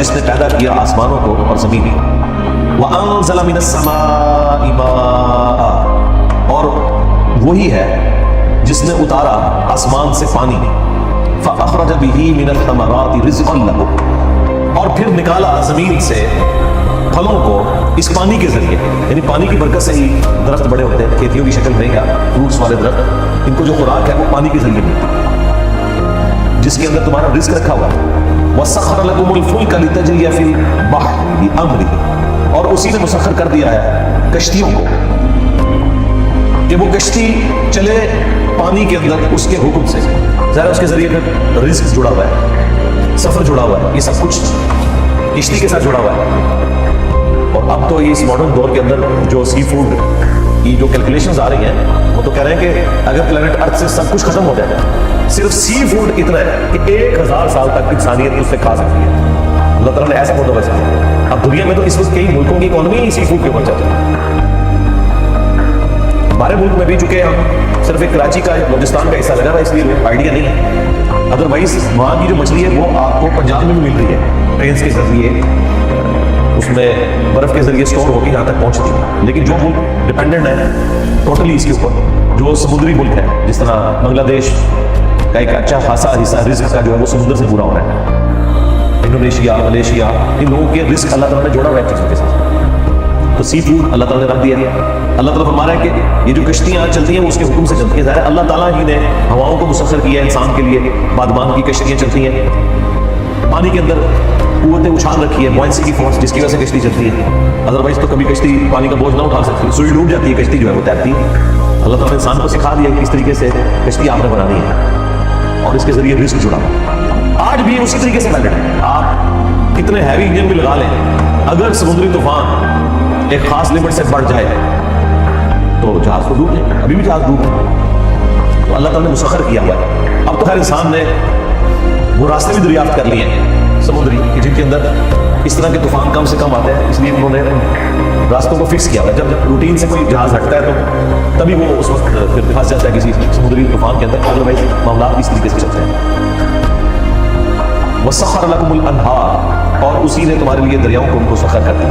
جس نے پیدا کیا آسمانوں کو اور زمین کو. وَأَنزَلَ مِنَ السَّمَاءِ مَاءً، اور وہی ہے جس نے اتارا آسمان سے پانی. فَأَخْرَجَ بِهِ مِنَ الثَّمَرَاتِ رِزْقًا لَكُمْ، اور پھر نکالا زمین سے پھلوں کو اس پانی کے ذریعے. یعنی پانی کی برکت سے ہی درخت بڑے ہوتے ہیں، کھیتیوں کی شکل میں یا فروٹس والے درخت، ان کو جو خوراک ہے وہ پانی کے ذریعے ملتی ہے جس کے اندر تمہارا رزق رکھا ہوا ہے. وَسَخَّرَ لَكُمُ الْفُلْكَ لِتَجْرِيَ فِي الْبَحْرِ بِأَمْرِهِ، اور اسی نے مسخر کر دیا ہے کشتیوں کو کہ وہ کشتی چلے پانی کے اندر اس کے حکم سے. ظاہر اس کے ذریعے پھر رزق جڑا ہوا ہے، سفر جڑا ہوا ہے، یہ سب کچھ کشتی کے ساتھ جڑا ہوا ہے. اور اب تو اس ماڈرن دور کے اندر جو سی فوڈ کی جو کیلکولیشنز آ رہی ہیں وہ تو کہہ رہے ہیں کہ اگر پلانٹ ارتھ سے سب کچھ ختم ہو جائے، صرف سی فوڈ اتنا ہے کہ 1000 سال تک انسانیت اس سے کھا سکتی ہے. اللہ تعالیٰ نے ایسا بندوبست کیا. اب دنیا میں تو اس وقت کئی ملکوں کی اکانومی اسی فوڈ کے اوپر چلتی ہے. ہمارے ملک میں بھی چونکہ ہم صرف ایک کراچی کا بلوچستان کا حصہ لگا ہوا، اس لیے آئیڈیا نہیں ہے. ادروائز وہاں کی جو مچھلی ہے وہ آپ کو پنجاب میں بھی مل رہی ہے، ٹرینس کے ذریعے اس میں برف کے ذریعے اسٹور ہو کے یہاں تک پہنچتی ہے. لیکن جو ملک ڈپینڈنٹ ہے ٹوٹلی اس کے اوپر، جو سمندری ملک ہے، جس طرح بنگلہ دیش کا ایک اچھا خاصا حصہ رزق کا جو ہے وہ سمندر سے پورا ہو رہا ہے. انڈونیشیا، ملیشیا، ان لوگوں کے رزق اللہ تعالیٰ نے جوڑا ہوا ہے چیزوں کے ساتھ. تو سی فوڈ اللہ تعالیٰ نے رکھ دیا ہے. اللہ تعالیٰ فرما رہا ہے کہ یہ جو کشتیاں چلتی ہیں وہ اس کے حکم سے چلتی ہیں. ظاہر اللہ تعالیٰ ہی نے ہواؤں کو مسخر کیا ہے انسان کے لیے. بادمان کی کشتیاں چلتی ہیں، پانی کے اندر قوت اچھال رکھی ہے، بوئنسی کی فورس، جس کی وجہ سے کشتی چلتی ہے. ادروائز تو کبھی کشتی پانی کا بوجھ نہ اٹھا سکتی، سوئی ڈوب جاتی ہے کشتی جو ہے وہ تیرتی ہے. اللہ تعالیٰ نے انسان کو سکھا دیا کہ کس طریقے سے کشتی آپ نے بنانی ہے اور اس کے ذریعے رزق جڑا. آج بھی اسی طریقے سے ویلڈ ہے. آپ کتنے ہیوی انجن بھی لگا لیں، اگر سمندری طوفان ایک خاص لمٹ سے بڑھ جائے تو جہاز کو ڈوب جائے. ابھی بھی جہاز ڈوب ہے. تو اللہ تعالیٰ نے مسخر کیا ہوا ہے. اب تو ہر انسان نے وہ راستے بھی دریافت کر لیے ہیں سمندری کہ جن کے اندر اس طرح کے طوفان کم سے کم آتے ہیں، اس لیے انہوں نے راستوں کو فکس کیا ہوا ہے. جب روٹین سے کوئی جہاز ہٹتا ہے تو تبھی وہ اس وقت پھر پھنس جاتا ہے کسی سمندری طوفان کے اندر. ادروائز معاملات اس طریقے سے چلتے ہیں. وَسَخَّرَ لَكُمُ الْأَنْهَارَ، اور اسی نے تمہارے لیے دریاؤں کو مسخر کر دیا.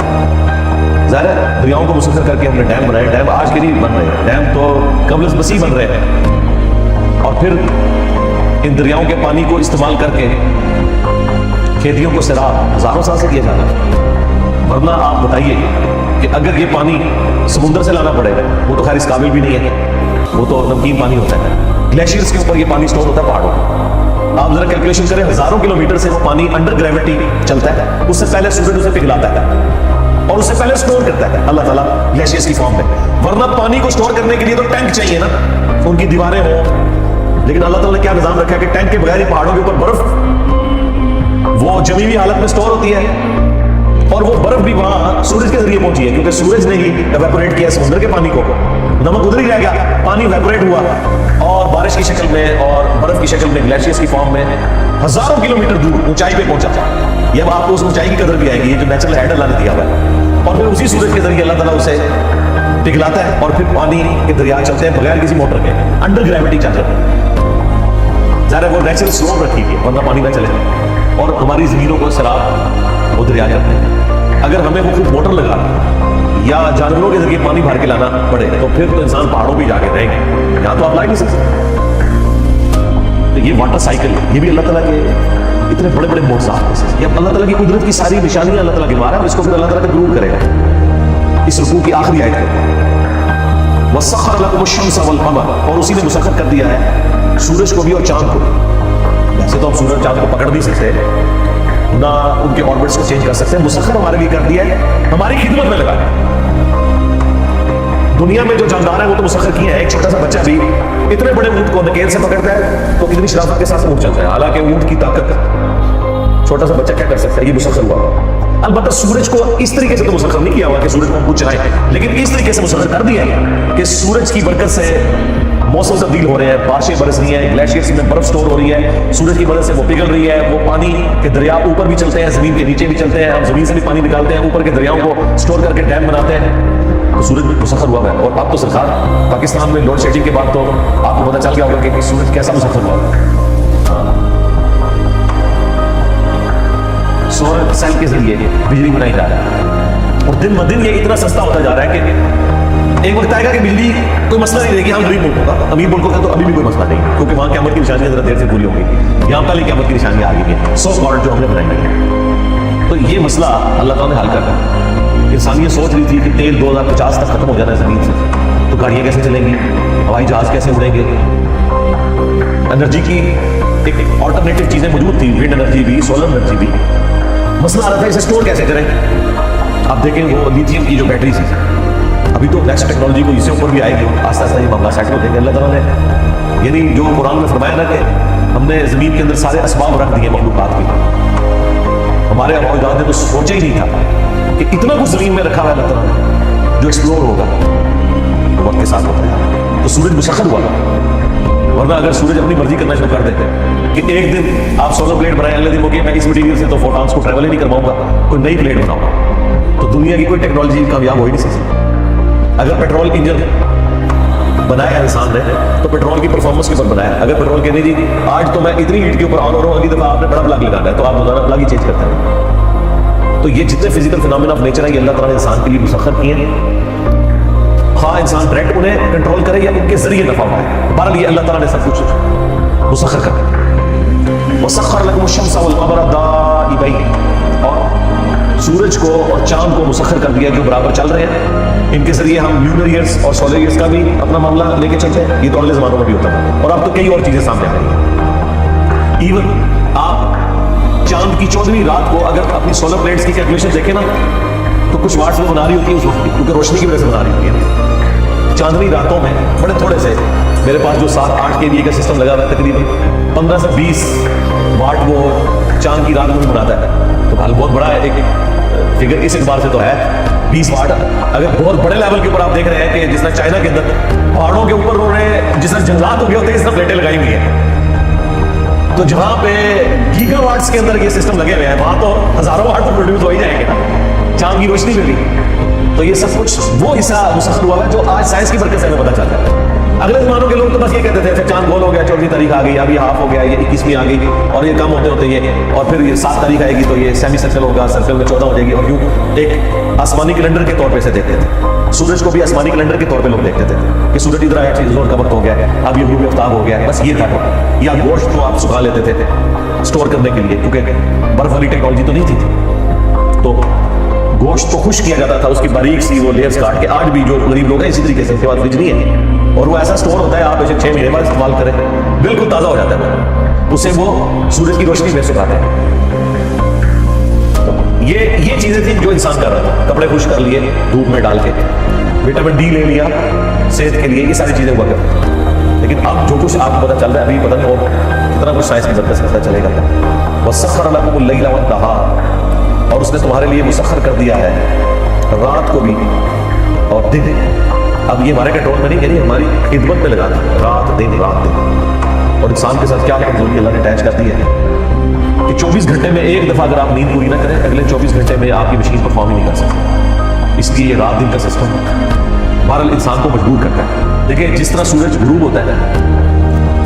ظاہر ہے دریاؤں کو مسخر کر کے ہم نے ڈیم بنائے. ڈیم آج کے نہیں بن رہے ہیں، ڈیم تو قبل مسیح بن رہے ہیں. اور پھر ان دریاؤں کے پانی کو استعمال کر کے کھیتیوں کو سیراب ہزاروں سال سے کیا جاتا ہے. ورنہ آپ بتائیے کہ اگر یہ پانی سمندر سے لانا پڑے وہ تو خیر اس قابل بھی نہیں ہے، وہ تو نمکین پانی ہوتا ہے. گلیشیئرز کے اوپر یہ پانی اسٹور ہوتا ہے پہاڑوں. آپ ذرا کیلکولیشن کریں، ہزاروں کلومیٹر سے وہ پانی انڈر گریوٹی چلتا ہے. اس سے پہلے سورج اسے پگھلاتا ہے اور اس سے پہلے اسٹور کرتا ہے اللہ تعالیٰ گلیشیئرز کی فارم میں. ورنہ پانی کو اسٹور کرنے کے لیے تو ٹینک چاہیے نا، ان کی دیواریں ہوں. لیکن اللہ تعالیٰ نے کیا نظام رکھا ہے کہ ٹینک کے بغیر ہی پہاڑوں کے اوپر برف وہ جمی ہوئی حالت میں اسٹور ہوتی ہے. اور وہ برف بھی وہاں سورج کے ذریعے پہنچی ہے، کیونکہ سورج نے ہی ایویپوریٹ کیا سمندر کے پانی کو. نمک ادھر ہی رہ گیا، پانی ایویپوریٹ ہوا اور بارش کی شکل میں اور برف کی شکل میں گلیشیئرز کی فارم میں ہزاروں کلومیٹر دور اونچائی پہ پہنچا. یہ اب آپ کو اس اونچائی کی قدر بھی آئے گی، یہ جو نیچرل ہیڈ اللہ نے دیا ہوا ہے. اور پھر اسی سورج کے ذریعے اللہ تعالیٰ اسے پگھلاتا ہے اور پھر پانی کے دریا چلتے ہیں بغیر کسی موٹر کے، انڈر گریوٹی چل رہے ہیں. ظاہر ہے وہ نیچرل سلوپ رکھی ہے ورنہ پانی نہ چلے. اور ہماری زمینوں کو سیراب وہ دریا جاتے ہیں. اگر ہمیں وہ خود موٹر لگا یا جانوروں کے ذریعے پانی بھر کے لانا پڑے تو پھر تو انسان پہاڑوں پہ جا کے رہیں گے، یہاں تو آپ لا ہی نہیں سکتے. تو یہ واٹر سائیکل یہ بھی اللہ تعالیٰ کے اتنے بڑے بڑے معجزات میں سے. یہ اللہ تعالیٰ کی قدرت کی ساری نشانیاں اللہ تعالیٰ گنوا رہا ہے اور اس کو پھر اللہ تعالیٰ کا ضرور کرے گا. اس رکوع کی آخری آیت میں وَسَخَّرَ لَكُمُ الشَّمْسَ وَالْقَمَرَ، اور اسی نے مسخر کر دیا ہے سورج کو بھی اور چاند کو. ویسے تو ہم سورج چاند کو پکڑ نہیں سکتے، نہ ان کے آربٹس کو چینج کر سکتے. مسخر ہمارے لیے کر دیا ہے، ہماری خدمت میں لگا ہے. دنیا میں جو جاندار ہے وہ تو مسخر کیے ہیں. ایک چھوٹا سا بچہ بھی اتنے بڑے اونٹ کو نکیل سے پکڑتا ہے تو کتنی شرافت کے ساتھ اونٹ چلتا ہے، حالانکہ اونٹ کی طاقت چھوٹا سا بچہ کیا کر سکتا ہے. یہ مسخر ہوا. البتہ سورج کو اس طریقے سے تو مسخر نہیں کیا ہوا کہ سورج کو ہم کچھ چلائیں، لیکن اس طریقے سے مسخر کر دیا ہے کہ سورج کی برکت سے موسم تبدیل ہو رہے ہیں، بارشیں برس رہی ہیں، گلیشیئرز میں برف سٹور ہو رہی ہے، سورج کی مدد سے وہ پگھل رہی ہے. وہ پانی کے دریا اوپر بھی چلتے ہیں، زمین کے نیچے بھی چلتے ہیں. ہم زمین سے بھی پانی نکالتے ہیں، اوپر کے دریاؤں کو سٹور کر کے ڈیم بناتے ہیں. تو سورج بھی مسخر ہوا ہے. اور اب تو سرکار پاکستان میں لوڈ شیڈنگ کے بعد تو آپ کو پتہ چل گیا ہوگا کہ سورج کیسا مسخر ہوا ہے. सौर सेल के जरिए बिजली बनाई जा रही है, और दिन ब दिन ये इतना सस्ता होता जा रहा है कि एक वक्त आएगा कि बिजली कोई मसला नहीं रहेगी। हम गरीब मुल्क होगा, अमीर मुल्क होगा तो अभी भी कोई मसला नहीं, क्योंकि वहाँ क़यामत की निशानियाँ ज़रा देर से पूरी होंगी। यहाँ पर क़यामत की निशानियाँ आ गई हैं, 100 करोड़ जो हमने बनाई है। तो ये मसला अल्लाह ताला ने हल कर दिया। इंसानियत सोच रही थी कि तेल 2050 तक खत्म हो जाना है ज़मीन से, तो गाड़ियाँ कैसे चलेंगी, हवाई जहाज़ कैसे उड़ेंगे। एनर्जी की एक ऑल्टरनेटिव चीज़ें मौजूद थी, विंड एनर्जी भी, सोलर एनर्जी भी। मसला आ रहा था इसे स्टोर कैसे करें। आप देखें वो लिथियम की जो बैटरी थी, अभी तो नेक्स्ट टेक्नोलॉजी को इससे ऊपर भी आएगी, आस्ता आस्ता ये मामला सेट हो जाएगा। अल्लाह ताला ने यानी जो कुरान में फरमाया ना कि हमने ज़मीन के अंदर सारे असबाब रख दिए मखलूक़ात के, हमारे अबूजाद ने तो सोचा ही नहीं था कि इतना कुछ ज़मीन में रखा हुआ है अल्लाह ताला ने जो एक्सप्लोर होगा, तो वक्त के साथ होता है। तो सूरज मुसख्खर हुआ, वरना अगर सूरज अपनी मर्जी करना शुरू कर देते कि एक दिन आप सोलर प्लेट बनाए, अगले दिन हो गया मैं इस मटीरियल से तो फोटॉन्स को ट्रैवल ही नहीं करवाऊंगा, कोई नई प्लेट बनाऊंगा, तो दुनिया की कोई टेक्नोलॉजी कामयाब हो ही नहीं सकती। अगर पेट्रोल इंजन बनाया इंसान ने तो पेट्रोल की परफॉर्मेंस के ऊपर बनाया। अगर पेट्रोल कहने जी आज तो मैं इतनी हीट के ऊपर ऑन हो रहा हूँ, अगली दफा आपने बड़ा प्लग लगाना है, तो आप रोजाना प्लग ही चेंज करते हैं। तो ये जितने फिजिकल फिनोमेना ऑफ नेचर है ये अल्लाह ताला ने इंसान के लिए मुसख्खर किए हैं। हाँ, इंसान डायरेक्ट उन्हें कंट्रोल करे या उनके जरिए नफा पाए, बहरहाल ये अल्लाह ताला ने सब कुछ मुसख्खर कर दिया। वसख्खर लकुम अश-शम्स वल क़मर दाइबैन, और सूरज को और चांद को मुसख्खर कर दिया जो बराबर चल रहे हैं। इनके जरिए हम ल्यूनर ईयर्स और सोलर ईयर्स का भी अपना मामला लेके चलते हैं। ये तो अगले ज़मानों में भी होता है, और अब तो कई और चीज़ें सामने आ रही हैं। इवन आप चांद की 14वीं रात को अगर अपनी सोलर प्लेट्स की कैलकुलेशन देखें ना, तो कुछ वाट्स में बना रही होती है उस वक्त, क्योंकि रोशनी की वजह से बना रही होती है। चांदनी रातों में बड़े थोड़े से, मेरे पास जो 7-8 kVA का सिस्टम लगा हुआ है, तकरीबन 15 से 20 वाट वो चांद की रात में बनाता है। तो हाल बहुत बड़ा है, एक फिगर इस एतबार से तो है 20 वाट। अगर बहुत बड़े लेवल के ऊपर आप देख रहे हैं कि जिस तरह चाइना के अंदर पहाड़ों के ऊपर उन्होंने जिस तरह जंगलात हो गए होते हैं, इस तरह प्लेटें लगाई हुई हैं। तो जहाँ पे गीगावाट्स के अंदर ये सिस्टम लगे हुए हैं, वहाँ तो हजारों वाट तो प्रोड्यूस हो ही जाएंगे ना चांद की रोशनी में भी। तो ये सब कुछ वो हिस्सा मुसख्खर हुआ है जो आज साइंस की बरकत से हमें पता चलता है। अगले जमानों के लोग तो बस ये कहते थे अच्छा चांद गोल हो गया, 14वीं तारीख आ गई, अभी हाफ हो गया, ये 21वीं आ गई, और ये कम होते होते ये, और फिर ये 7 तारीख आएगी तो ये सेमी सर्कल होगा, सर्कल में 14 हो जाएगी, और यूं एक आसमानी कैलेंडर के तौर पे से देखते थे। सूरज को भी आसमानी कैलेंडर के तौर पे लोग देखते थे कि सूरज इधर आया, जोर का वक्त हो गया है, अब ये ग्रूब आफ्ताब हो गया है, बस ये था। या गोश्त को आप सुखा लेते थे स्टोर करने के लिए, क्योंकि बर्फ वाली टेक्नोलॉजी तो नहीं थी, तो गोश्त को खुश किया जाता था, उसकी बारीक सी वो लेयर्स काट के। आज भी जो गरीब लोग हैं इसी तरीके से, उसके बाद फ्रिज नहीं है, और वो ऐसा स्टोर होता है, आप इसे 6 महीने बाद इस्तेमाल करें, बिल्कुल ताज़ा हो जाता है, उसे वो सूरज की रोशनी में सुखाते हैं। तो ये चीज़ें थी जो इंसान कर रहा था, कपड़े खुश कर लिए धूप में डाल के, विटामिन डी ले लिया सेहत के लिए, ये सारी चीज़ें हुआ करती। लेकिन अब जो कुछ आपको पता चल रहा है, अभी पता नहीं वो कितना कुछ साइंस की बरकत से पता चलेगा। वसख्खर लकुमुल लैला वन्नहार, और उसने तुम्हारे लिए मुसख्खर कर दिया है रात को भी और दिन। अब ये हमारे कंट्रोल में नहीं, यानी हमारी खिदमत में लगा है, रात दिन रात दिन। और इंसान के साथ क्या कमजोरी अल्लाह ने अटैच कर दी है कि 24 घंटे में एक दफ़ा अगर आप नींद पूरी ना करें, अगले 24 घंटे में आपकी मशीन परफॉर्म ही नहीं कर सकती। इसलिए ये रात दिन का सिस्टम बहरहाल इंसान को मजबूर करता है। देखिए जिस तरह सूरज गुरूब होता है,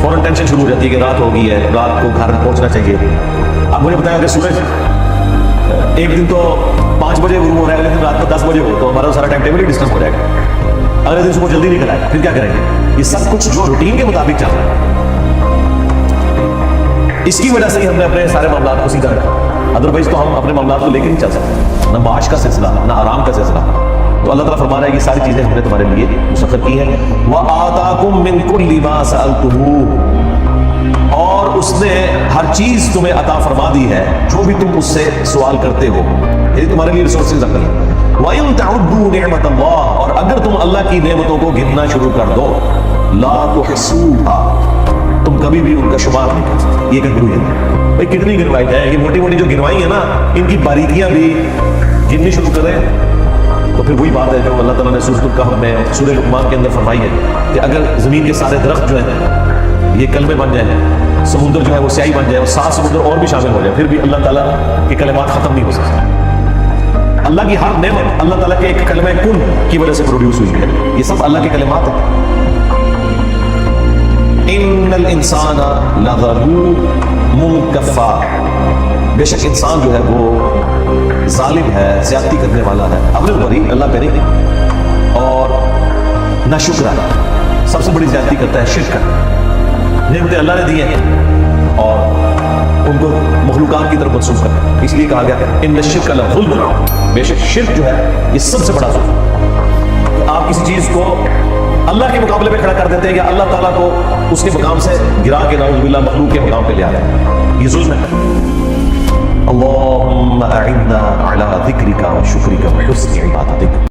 फौरन टेंशन शुरू हो जाती है कि रात हो गई है, रात को घर पहुंचना चाहिए। अब मुझे बताया कि सूरज एक दिन तो 5 बजे गुरूब हो रहा है, अगले दिन रात को 10 बजे हो, तो हमारा सारा टाइम टेबल ही डिस्टर्ब हो जाएगा। अगले दिन सुबह जल्दी निकल आए, फिर क्या करेंगे? ये सब कुछ जो रूटीन के मुताबिक चल रहा है, इसकी वजह से ही हमने अपने सारे मामला को सीधा रखा। अदरवाइज तो हम अपने मामला को लेकर नहीं चल सकते, ना माश का सिलसिला ना आराम का सिलसिला। तो अल्लाह ताला फरमा रहा है कि सारी चीजें हमने तुम्हारे लिए मुसख्खर की हैं। व आताकुम मिन कुल्ली मा सअलतुमू, और उसने हर चीज तुम्हें अता फरमा दी है जो भी तुम उससे सवाल करते हो, यदि तुम्हारे लिए रिसोर्सेज रख ली। व इन तउद्दू निअमतल्लाह, और अगर तुम अल्लाह की नेमतों को गिनना शुरू कर दो, ला तुहसूहा, तुम कभी भी उनका शुमार नहीं कर सकते। ये कहते हैं भाई कितनी गिनवाई है, ये मोटी मोटी जो गिनवाई है ना, इनकी बारीकियां भी गिननी शुरू करें तो फिर वही बात है जो अल्लाह ताला ने सूरह कहफ में सूरह लुक़मान के अंदर फरमाई है कि अगर ज़मीन के सारे दरख्त जो हैं ये कलमे बन जाए, समुद्र जो है वो स्याही बन जाए, और 7 समुद्र और भी शामिल हो जाए, फिर भी अल्लाह ताला के कलमात ख़त्म नहीं हो सकते। अल्लाह की हर नेमत अल्लाह ताला के एक कलमे कुन की वजह से प्रोड्यूस हुई है, ये सब अल्लाह के कलमात है। इन्नल इंसाना लज़लूम मुनकफ़ा, बेशक इंसान जो है वो जालिम है, ज्यादती करने वाला है अपने ऊपर ही, अल्लाह पे नहीं, और नाशुक्रा है, सबसे बड़ी ज्यादती करता है शिर्क करता। नेमतें अल्लाह ने दी हैं और उनको मखलूकात की तरफ मंसूब करता है, इसलिए कहा गया इन्न शिर्क लज़ुल्म, बेशक शिर्क जो है ये सबसे बड़ा जुल्म। आप किसी चीज को अल्लाह के मुकाबले में खड़ा कर देते हैं या अल्लाह ताला को उसके मकाम से गिरा के नाउज़ुबिल्लाह मखलूक के मकाम पे ले आते हैं, ये जुल्म है। अल्लाहुम्मा अइन्ना अला ज़िक्रिका व शुक्रिका व हुस्नि इबादतिक।